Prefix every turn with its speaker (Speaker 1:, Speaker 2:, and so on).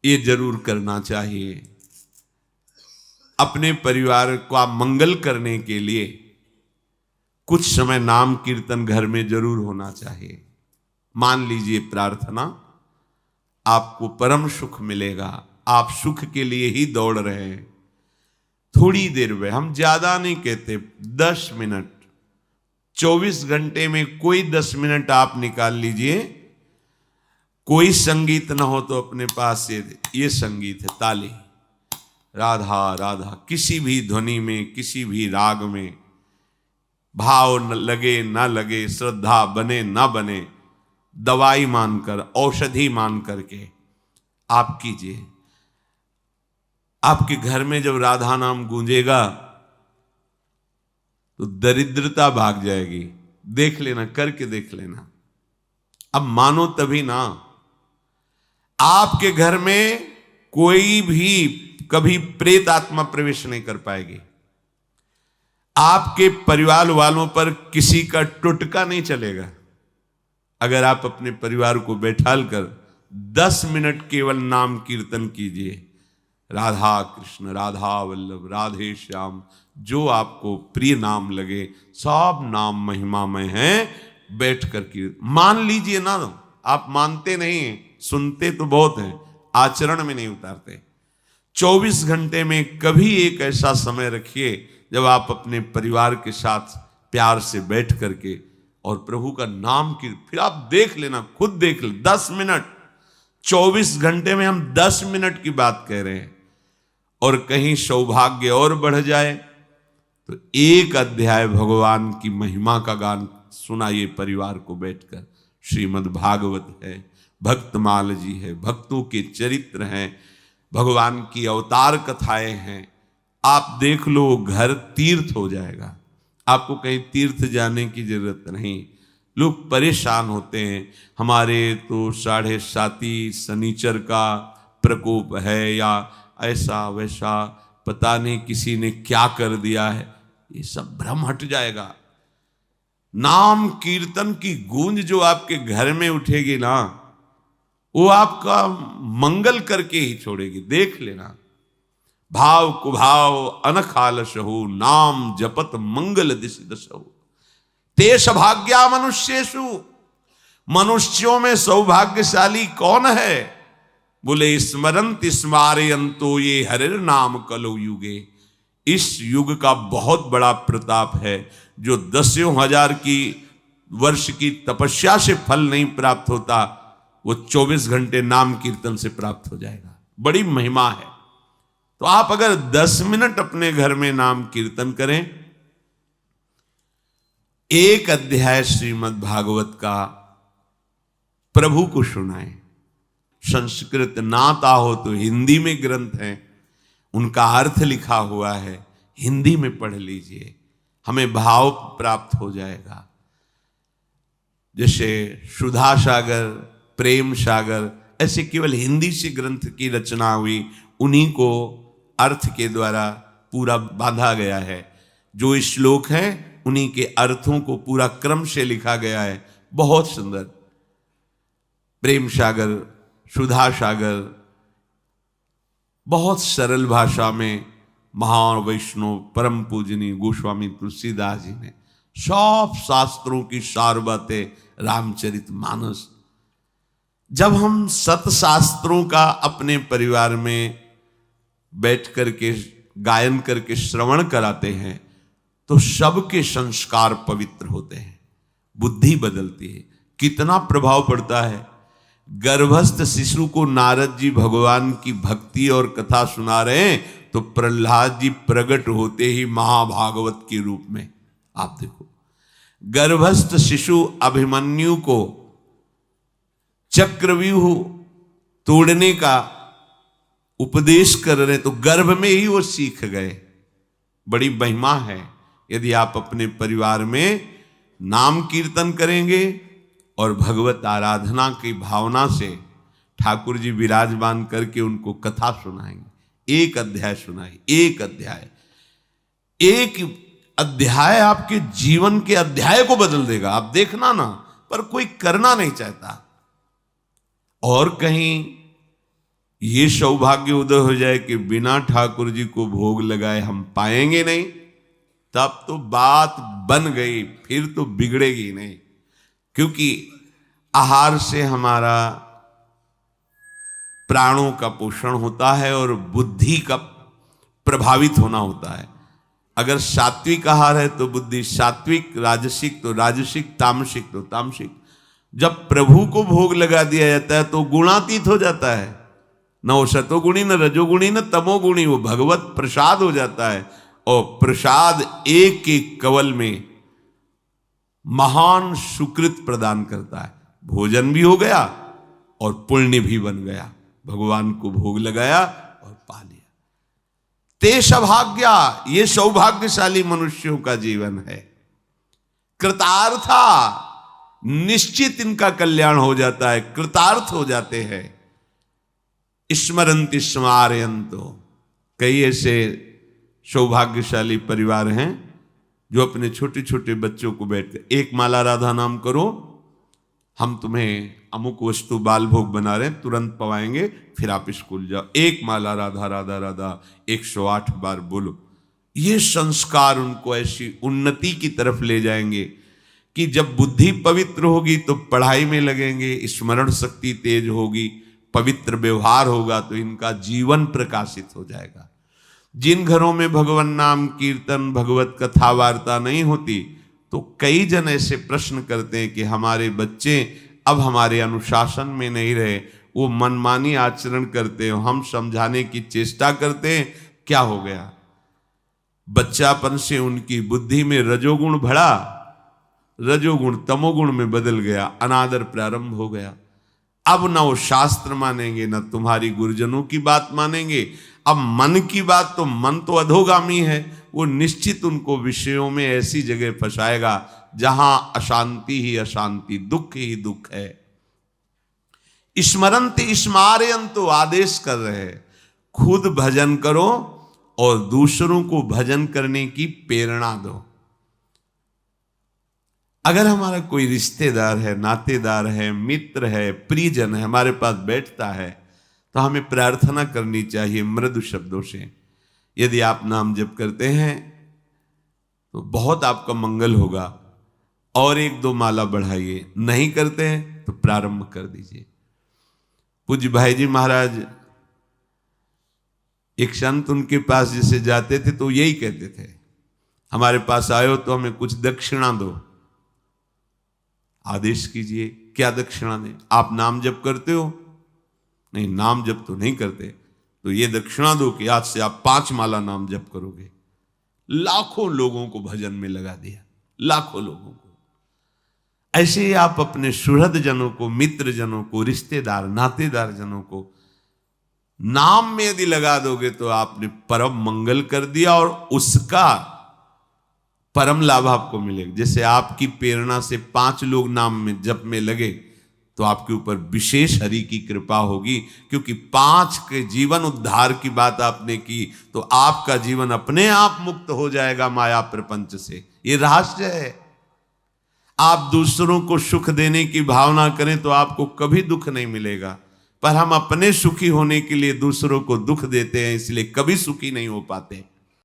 Speaker 1: ये जरूर करना चाहिए। अपने परिवार का मंगल करने के लिए कुछ समय नाम कीर्तन घर में जरूर होना चाहिए। मान लीजिए प्रार्थना, आपको परम सुख मिलेगा। आप सुख के लिए ही दौड़ रहे हैं। थोड़ी देर में, हम ज्यादा नहीं कहते, 10 मिनट, 24 घंटे में कोई 10 मिनट आप निकाल लीजिए। कोई संगीत ना हो तो अपने पास ये संगीत है, ताली, राधा राधा, किसी भी ध्वनि में, किसी भी राग में, भाव न लगे ना लगे, श्रद्धा बने ना बने, दवाई मानकर, औषधि मान करके आप कीजिए। आपके घर में जब राधा नाम गूंजेगा तो दरिद्रता भाग जाएगी। देख लेना, करके देख लेना। अब मानो तभी ना। आपके घर में कोई भी कभी प्रेत आत्मा प्रवेश नहीं कर पाएगी। आपके परिवार वालों पर किसी का टुटका नहीं चलेगा। अगर आप अपने परिवार को बैठाल कर 10 मिनट केवल नाम कीर्तन कीजिए, राधा कृष्ण, राधा वल्लभ, राधे श्याम, जो आपको प्रिय नाम लगे, सब नाम महिमामय हैं। बैठ कर की मान लीजिए ना। आप मानते नहीं, सुनते तो बहुत हैं, आचरण में नहीं उतारते। 24 घंटे में कभी एक ऐसा समय रखिए जब आप अपने परिवार के साथ प्यार से बैठ करके और प्रभु का नाम की, फिर आप देख लेना, खुद देख ले। 10 मिनट, 24 घंटे में हम 10 मिनट की बात कह रहे हैं। और कहीं सौभाग्य और बढ़ जाए तो एक अध्याय भगवान की महिमा का गान सुनाइए परिवार को बैठकर। श्रीमद् भागवत है, भक्तमाल जी है, भक्तों के चरित्र हैं, भगवान की अवतार कथाएं हैं। आप देख लो, घर तीर्थ हो जाएगा। आपको कहीं तीर्थ जाने की जरूरत नहीं। लोग परेशान होते हैं, हमारे तो 7.5 शनिचर का प्रकोप है, या ऐसा वैसा, पता नहीं किसी ने क्या कर दिया है। ये सब भ्रम हट जाएगा। नाम कीर्तन की गूंज जो आपके घर में उठेगी ना, वो आपका मंगल करके ही छोड़ेगी। देख लेना। भाव कुभाव अनखालसहु, नाम जपत मंगल दिशि दसहु। तेष भाग्या मनुष्येषु, मनुष्यों में सौभाग्यशाली कौन है? बोले स्मरंत स्मारयंतो ये हरिर नाम कलो युगे। इस युग का बहुत बड़ा प्रताप है, जो 10,000 की वर्ष की तपस्या से फल नहीं प्राप्त होता, वो 24 घंटे नाम कीर्तन से प्राप्त हो जाएगा। बड़ी महिमा है। तो आप अगर 10 मिनट अपने घर में नाम कीर्तन करें, एक अध्याय श्रीमद् भागवत का प्रभु को सुनाएं। संस्कृत ना आता हो तो हिंदी में ग्रंथ हैं, उनका अर्थ लिखा हुआ है, हिंदी में पढ़ लीजिए, हमें भाव प्राप्त हो जाएगा। जैसे सुधा सागर, प्रेम सागर, ऐसे केवल हिंदी से ग्रंथ की रचना हुई, उन्हीं को अर्थ के द्वारा पूरा बांधा गया है। जो श्लोक हैं उन्हीं के अर्थों को पूरा क्रम से लिखा गया है। बहुत सुंदर। प्रेम सागर, सुधा सागर, बहुत सरल भाषा में महान वैष्णव परम पूजनीय गोस्वामी तुलसीदास जी ने सब शास्त्रों की सार बातें, रामचरितमानस। जब हम सतशास्त्रों का अपने परिवार में बैठ करके गायन करके श्रवण कराते हैं तो सबके संस्कार पवित्र होते हैं, बुद्धि बदलती है। कितना प्रभाव पड़ता है। गर्भस्थ शिशु को नारद जी भगवान की भक्ति और कथा सुना रहे हैं तो प्रहलाद जी प्रकट होते ही महाभागवत के रूप में, आप देखो, गर्भस्थ शिशु अभिमन्यु को चक्रव्यूह तोड़ने का उपदेश कर रहे तो गर्भ में ही वो सीख गए। बड़ी महिमा है। यदि आप अपने परिवार में नाम कीर्तन करेंगे और भगवत आराधना की भावना से ठाकुर जी विराजमान करके उनको कथा सुनाएंगे। एक अध्याय सुनाई, एक अध्याय, एक अध्याय आपके जीवन के अध्याय को बदल देगा। आप देखना ना, पर कोई करना नहीं चाहता। और कहीं ये सौभाग्य उदय हो जाए कि बिना ठाकुर जी को भोग लगाए हम पाएंगे नहीं, तब तो बात बन गई, फिर तो बिगड़ेगी नहीं। क्योंकि आहार से हमारा प्राणों का पोषण होता है और बुद्धि का प्रभावित होना होता है। अगर सात्विक आहार है तो बुद्धि सात्विक, राजसिक तो राजसिक, तामसिक तो तामसिक। जब प्रभु को भोग लगा दिया जाता है तो गुणातीत हो जाता है, न वो सतोगुणी, न रजोगुणी, न तमोगुणी, वो भगवत प्रसाद हो जाता है। और प्रसाद एक एक कवल में महान सुकृत प्रदान करता है। भोजन भी हो गया और पुण्य भी बन गया, भगवान को भोग लगाया और पा लिया। ते सौभाग्या, ये सौभाग्यशाली मनुष्यों का जीवन है। कृतार्था, निश्चित इनका कल्याण हो जाता है, कृतार्थ हो जाते हैं। स्मरन्ति स्मारयन्तो, कई ऐसे सौभाग्यशाली परिवार हैं जो अपने छोटे छोटे बच्चों को बैठकर, एक माला राधा नाम करो, हम तुम्हें अमुक वस्तु बाल भोग बना रहे हैं, तुरंत पवाएंगे, फिर आप स्कूल जाओ। एक माला राधा राधा राधा 108 बार बोलो। ये संस्कार उनको ऐसी उन्नति की तरफ ले जाएंगे कि जब बुद्धि पवित्र होगी तो पढ़ाई में लगेंगे, स्मरण शक्ति तेज होगी, पवित्र व्यवहार होगा तो इनका जीवन प्रकाशित हो जाएगा। जिन घरों में भगवान नाम कीर्तन, भगवत कथा वार्ता नहीं होती, तो कई जन ऐसे प्रश्न करते हैं कि हमारे बच्चे अब हमारे अनुशासन में नहीं रहे, वो मनमानी आचरण करते हैं, हम समझाने की चेष्टा करते हैं, क्या हो गया? बच्चापन से उनकी बुद्धि में रजोगुण बढ़ा, रजोगुण तमोगुण में बदल गया, अनादर प्रारंभ हो गया। अब न वो शास्त्र मानेंगे, न तुम्हारी गुरुजनों की बात मानेंगे। अब मन की बात, तो मन तो अधोगामी है, वो निश्चित उनको विषयों में ऐसी जगह फंसाएगा जहां अशांति ही अशांति, दुख ही दुख है। स्मरन्ति स्मारयन्तो, आदेश कर रहे हैं, खुद भजन करो और दूसरों को भजन करने की प्रेरणा दो। अगर हमारा कोई रिश्तेदार है, नातेदार है, मित्र है, प्रियजन है, हमारे पास बैठता है, तो हमें प्रार्थना करनी चाहिए मृदु शब्दों से। यदि आप नाम जप करते हैं तो बहुत आपका मंगल होगा, और 1-2 माला बढ़ाइए। नहीं करते हैं तो प्रारंभ कर दीजिए। पूज्य भाई जी महाराज, एक संत उनके पास जैसे जाते थे तो यही कहते थे, हमारे पास आए हो तो हमें कुछ दक्षिणा दो। आदेश कीजिए, क्या दक्षिणा दें? आप नाम जप करते हो? नहीं, नाम जप तो नहीं करते, तो ये दक्षिणा दो कि आज से आप 5 माला नाम जप करोगे। लाखों लोगों को भजन में लगा दिया, लाखों लोगों को। ऐसे ही आप अपने सुहृद जनों को, मित्र जनों को, रिश्तेदार नातेदार जनों को नाम में यदि लगा दोगे तो आपने परम मंगल कर दिया, और उसका परम लाभ आपको मिलेगा। जैसे आपकी प्रेरणा से 5 लोग नाम में जप में लगे तो आपके ऊपर विशेष हरि की कृपा होगी, क्योंकि 5 के जीवन उद्धार की बात आपने की, तो आपका जीवन अपने आप मुक्त हो जाएगा माया प्रपंच से। ये रहस्य है। आप दूसरों को सुख देने की भावना करें तो आपको कभी दुख नहीं मिलेगा, पर हम अपने सुखी होने के लिए दूसरों को दुख देते हैं, इसलिए कभी सुखी नहीं हो पाते।